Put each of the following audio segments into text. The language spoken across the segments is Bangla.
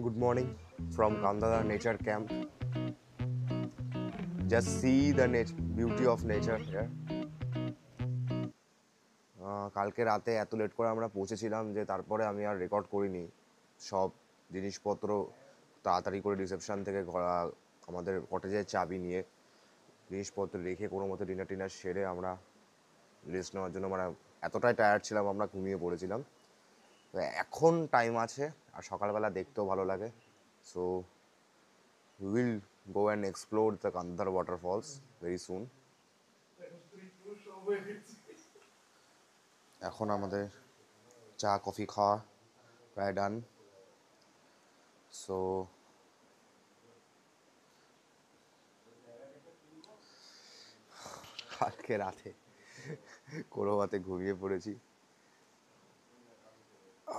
Good morning from Kandada Nature Camp. Just see the beauty of nature here. কালকে রাতে এত লেট করে আমরা পৌঁছেছিলাম যে তারপরে আমি আর রেকর্ড করিনি। সব জিনিসপত্র তাড়াতাড়ি করে রিসেপশন থেকে আমাদের কটেজের চাবি নিয়ে জিনিসপত্র রেখে কোনো মতো ডিনার টিনার সেরে আমরা রেস্ট নেওয়ার জন্য মানে এতটাই টায়ার্ড ছিলাম আমরা ঘুমিয়ে পড়েছিলাম। তো এখন টাইম আছে আর সকালবেলা দেখতেও ভালো লাগে। So we will go and explore the Kandhar waterfalls very soon. এখন আমাদের চা কফি খাওয়া প্রায় ডান। সো কালকে রাতে কোনো মতে ঘুমিয়ে পড়েছি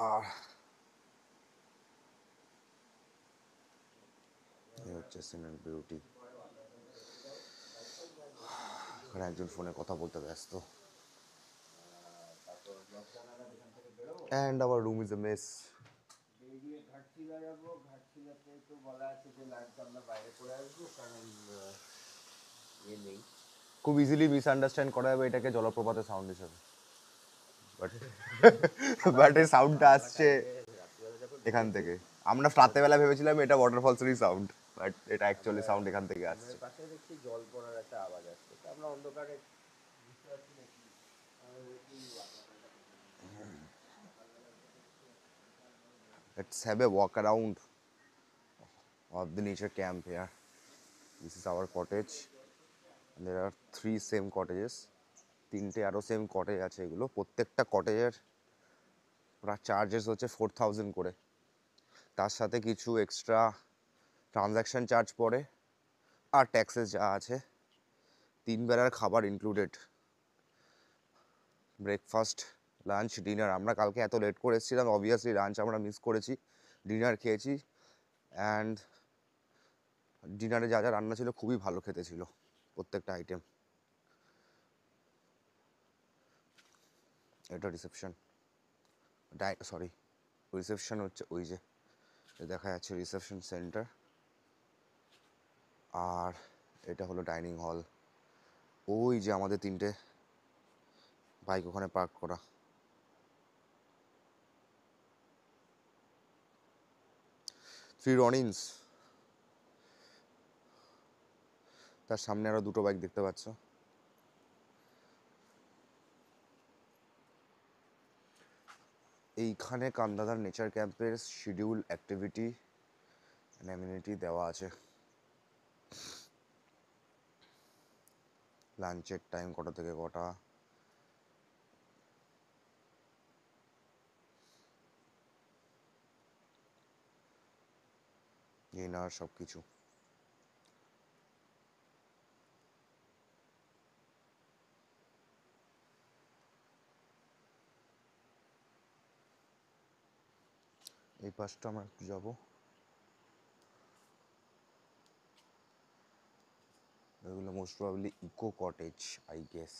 আর এই হচ্ছে সিনের বিউটি। এখানে একজন ফোনে কথা বলতে ব্যস্ত। And our room is a mess. খুব ইজিলি মিসআন্ডারস্ট্যান্ড করা যাবে এটাকে জলপ্রপাতের সাউন্ড হিসেবে, বাট এই সাউন্ডটা আসছে এখান থেকে। আমরা রাতেবেলা ভেবেছিলাম এটা ওয়াটারফলসেরই সাউন্ড, বাট এটা অ্যাকচুয়ালি সাউন্ড এখান থেকে আসছে। পাশে দেখছি জল পড়ার একটা আওয়াজ আসছে, আমরা অন্ধকারে Let's have a walk around of the nature camp here. This is our cottage. And there are 3 same cottages. তিনটে আরও সেম কটেজ আছে। এগুলো প্রত্যেকটা কটেজের প্রায় চার্জেস হচ্ছে 4000 করে, তার সাথে কিছু এক্সট্রা ট্রানজ্যাকশন চার্জ পড়ে আর ট্যাক্সেস যা আছে। 3 বেলার খাবার ইনক্লুডেড, ব্রেকফাস্ট লাঞ্চ ডিনার। আমরা কালকে এত লেট করে এসেছিলাম, অবভিয়াসলি লাঞ্চ আমরা মিস করেছি, ডিনার খেয়েছি। অ্যান্ড ডিনারে যা যা রান্না ছিল খুবই ভালো খেতে ছিল প্রত্যেকটা আইটেম। এটা রিসেপশন, সরি রিসেপশন হচ্ছে ওই যে দেখা যাচ্ছে রিসেপশন সেন্টার, আর এটা হলো ডাইনিং হল। ওই যে আমাদের 3টে বাইক ওখানে পার্ক করা। থ্রি রনিন্স, তার সামনে আরো 2টো বাইক দেখতে পাচ্ছ। এইখানে কান্দাদার নেচার ক্যাম্পের শিডিউল অ্যাক্টিভিটি অ্যান্ড অ্যামিনিটি দেওয়া আছে। লাঞ্চের টাইম কটা থেকে কটা, ডিনার, সব কিছু। এই পাশটা আমরা একটু যাবো। এগুলো most probably eco cottage I guess.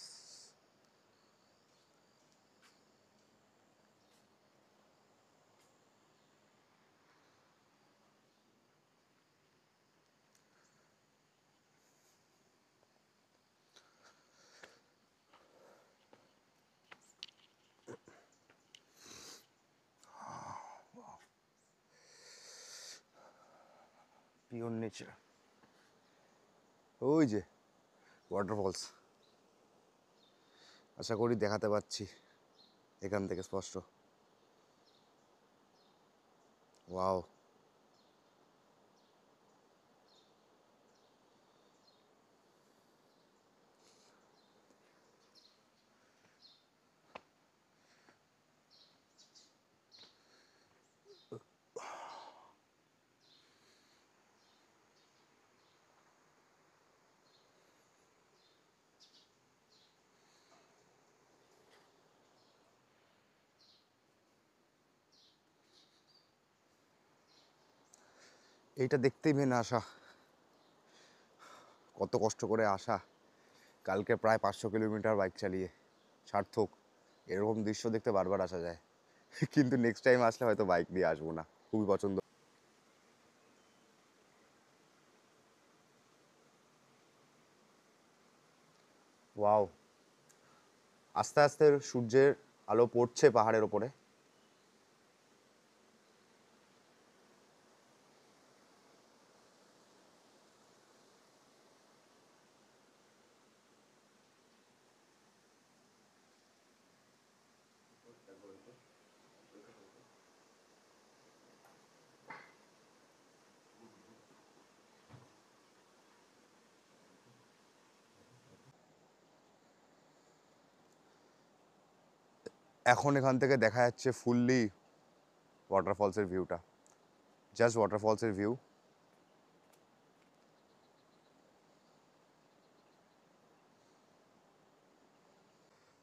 Pure nature. ওই যে ওয়াটারফলস, আশা করি দেখাতে পাচ্ছি এখান থেকে স্পষ্ট। ওয়াও, এইটা দেখতেই মেন আসা। কত কষ্ট করে আসা, কালকে প্রায় 500 কিলোমিটার বাইক চালিয়ে, সার্থক। এরকম দৃশ্য দেখতে বারবার আসা যায়, কিন্তু নেক্সট টাইম আসলে হয়তো বাইক নিয়ে আসবো না। খুবই পছন্দ। ওয়াও, আস্তে আস্তে সূর্যের আলো পড়ছে পাহাড়ের ওপরে। এখন এখান থেকে দেখা যাচ্ছে ফুললি ওয়াটারফলসের ভিউটা, জাস্ট ওয়াটারফলসের ভিউ।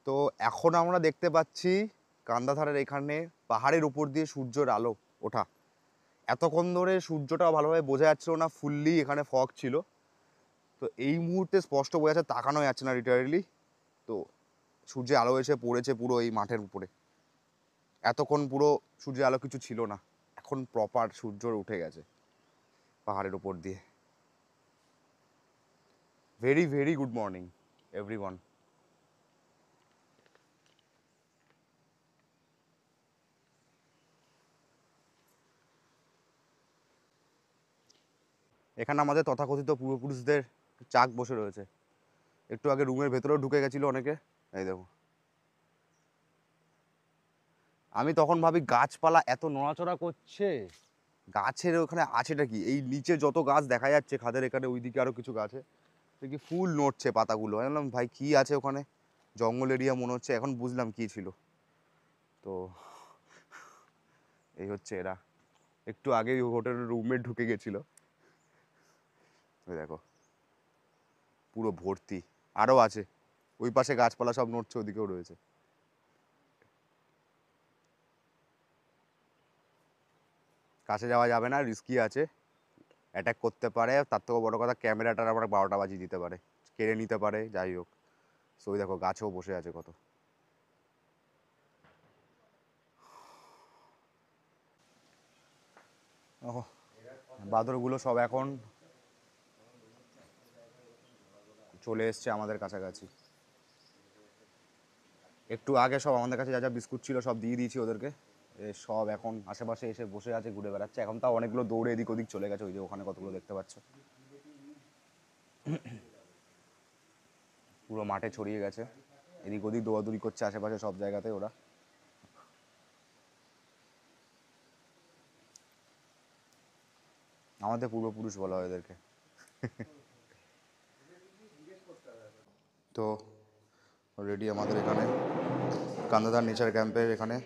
তো এখন আমরা দেখতে পাচ্ছি কান্দাধারের এখানে পাহাড়ের উপর দিয়ে সূর্যের আলো ওঠা। এতক্ষণ ধরে সূর্যটা ভালোভাবে বোঝা যাচ্ছিল না, ফুললি এখানে ফগ ছিল। তো এই মুহূর্তে স্পষ্ট বোঝা যাচ্ছে, তাকানো যাচ্ছে না লিটারেলি। তো সূর্যের আলো এসে পড়েছে পুরো এই মাঠের উপরে। এতক্ষণ পুরো সূর্যের আলো কিছু ছিল না, এখন প্রপার সূর্য উঠে গেছে পাহাড়ের উপর দিয়ে। Very very good morning everyone. এখানে আমাদের তথাকথিত পূর্বপুরুষদের চাক বসে রয়েছে। একটু আগে রুমের ভেতরেও ঢুকে গেছিল অনেকে, এই দেখো। আমি তখন ভাবি গাছপালা এত নড়াচড়া করছে, গাছের ওখানে আছেটা কি? এই নিচে যত গাছ দেখা যাচ্ছে খাদের এখানে, ওইদিকে আরো কিছু গাছে দেখি ফুল নড়ছে পাতাগুলো। আমি বললাম ভাই কি আছে ওখানে, জঙ্গল এরিয়া মনে হচ্ছে। এখন বুঝলাম কি ছিল। তো এই হচ্ছে এরা। একটু আগে হোটেলের রুমে ঢুকে গেছিল, দেখো পুরো ভর্তি। আরও আছে ওই পাশে গাছপালা সব নড়ছে, ওদিকেও রয়েছে। কাছে যাওয়া যাবে না, রিস্কি আছে, অ্যাটাক করতে পারে। তার থেকেও বড় কথা ক্যামেরাটার আবার 12টা বাজিয়ে দিতে পারে, কেড়ে নিতে পারে, যাই হোক। সো ওই দেখো গাছেও বসে আছে কত। ওহ, বাঁদরগুলো সব এখন চলে এসছে আমাদের কাছাকাছি। একটু আগে সব আমাদের কাছে যা যা বিস্কুট ছিল সব দিয়ে দিয়েছি ওদেরকে। সব এখন আশেপাশে এসে বসে আছে, ঘুরে বেড়াচ্ছে। এখন তাও অনেকগুলো দৌড়ে এদিক ওদিক চলে গেছে, ওই যে ওখানে কতগুলো দেখতে পাচ্ছ, পুরো মাঠে ছড়িয়ে গেছে। এদিক ওদিক দৌড়াদৌড়ি করছে আশেপাশে সব জায়গাতে ওরা। আমাদের পূর্বপুরুষ বলা হয় এদেরকে। তো অলরেডি আমাদের এখানে কান্দাধার নেচার ক্যাম্পের এখানে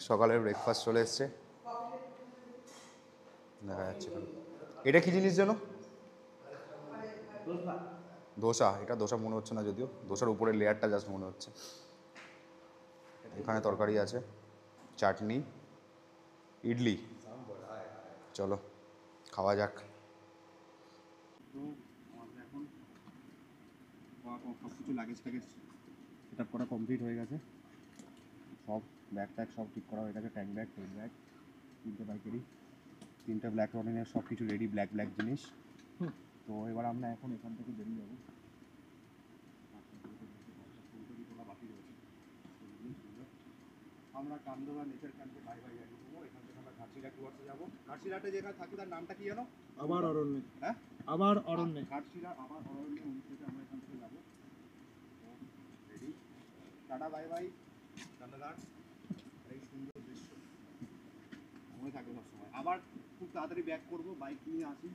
সকালের ব্রেকফাস্ট চলে এসছে, দেখা যাচ্ছে এখানে। এটা কি জিনিস যেন? ধোসা। এটা ধোসা মনে হচ্ছে না, যদিও ধোসার উপরের লেয়ারটা জাস্ট মনে হচ্ছে। এখানে তরকারি আছে, চাটনি, ইডলি। চলো খাওয়া যাক। তো আমাদের এখন সব কিছু লাগেজ ট্যাগেজ সেট আপ করা কমপ্লিট হয়ে গেছে। সব ব্যাগ ট্যাগ সব ঠিক করা হয়ে গেছে। ট্যাঙ্ক ব্যাগ, টেন ব্যাগ, 3টে বাইকেরই, 3টে ব্ল্যাক রনিনের সব কিছু রেডি, ব্ল্যাক ব্ল্যাক জিনিস। তো এবার আমরা এখন এখান থেকে বেরিয়ে যাবো। আমরা কান্দোলা নেচার ক্যাম্পে বাই বাই গাড়ি দেবো। এখান থেকে আমরা ঘাটশিলা টুয়ার্সে যাবো। ঘাটশিলাতে যেখানে থাকি তার নামটা কি জানো? আবার অরণ্যে। হ্যাঁ, আবার অরণ্যে। ঘাটশিলা আবার অরণ্যে অনুষ্ঠিত। আমরা এখান থেকে যাবো। রেডি, টাটা বাই বাই কান্দাদার। এই সুন্দর দৃশ্য মনে থাকবে সবসময়। আবার খুব তাড়াতাড়ি ব্যাক করবো, বাইক নিয়ে আসি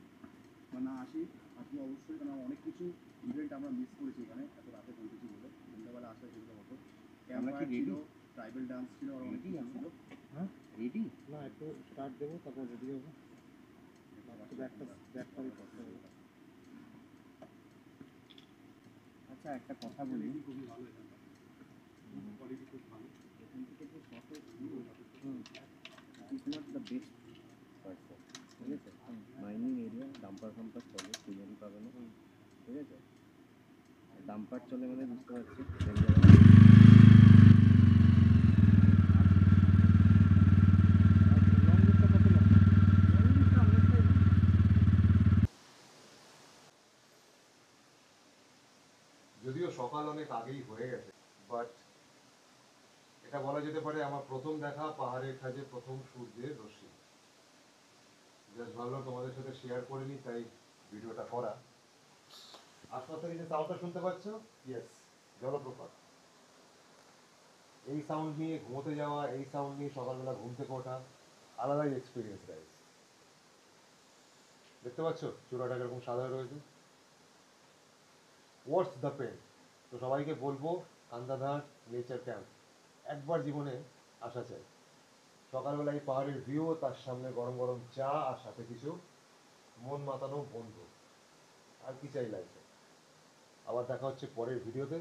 বা না আসি আসবো অবশ্যই, কারণ অনেক কিছু ইভেন্ট আমরা মিস করেছি এখানে এত রাতে পৌঁছেছি বলে। সন্ধ্যাবেলা আসলে যেগুলো হতো, আমরা কি রেডি, ট্রাইবাল ডান্স ছিল আর অনেক কিছু ছিল। হ্যাঁ রেডি না, একটু স্টার্ট দেবো তারপর রেডি হবো। ব্যাগটাই করতে হবে। আচ্ছা একটা কথা বলি, খুবই ভালো এখানটা, কোয়ালিটি খুব ভালো। এখান থেকে যে photo is not the best perform, ঠিক আছে? মাইনিং এরিয়া, ডাম্পার ফাম্পার চলে, সিনারি পাবে না, ঠিক আছে? ডাম্পার চলে মানে বুঝতে পারছি। অনেক আগেই হয়ে গেছে, বাট এটা বলা যেতে পারে আমার প্রথম দেখা পাহাড়ের কাছে প্রথম সূর্যের রশ্মি। জাস্ট ভাবলাম তোমাদের সাথে শেয়ার করে নিই, তাই ভিডিওটা করা। আশপাশ থেকে যে সাউন্ডটা শুনতে পাচ্ছ, ইয়েস, জলপ্রপাত। এই সাউন্ড নিয়ে ঘুমোতে যাওয়া, এই সাউন্ড নিয়ে সকালবেলা ঘুম থেকে ওঠা, আলাদাই এক্সপিরিয়েন্স গাইস। দেখতে পাচ্ছ চূড়াটা কিরকম সাদা রয়েছে। What's the pen. তো সবাইকে বলবো কান্দাধার নেচার ক্যাম্প একবার জীবনে আসা চাই। সকালবেলা এই পাহাড়ের ভিউ, তার সামনে গরম গরম চা, আর সাথে কিছু মন মাতানো বন্ধু, আর কি চাই লাইফে। আবার দেখা হচ্ছে পরের ভিডিওতে।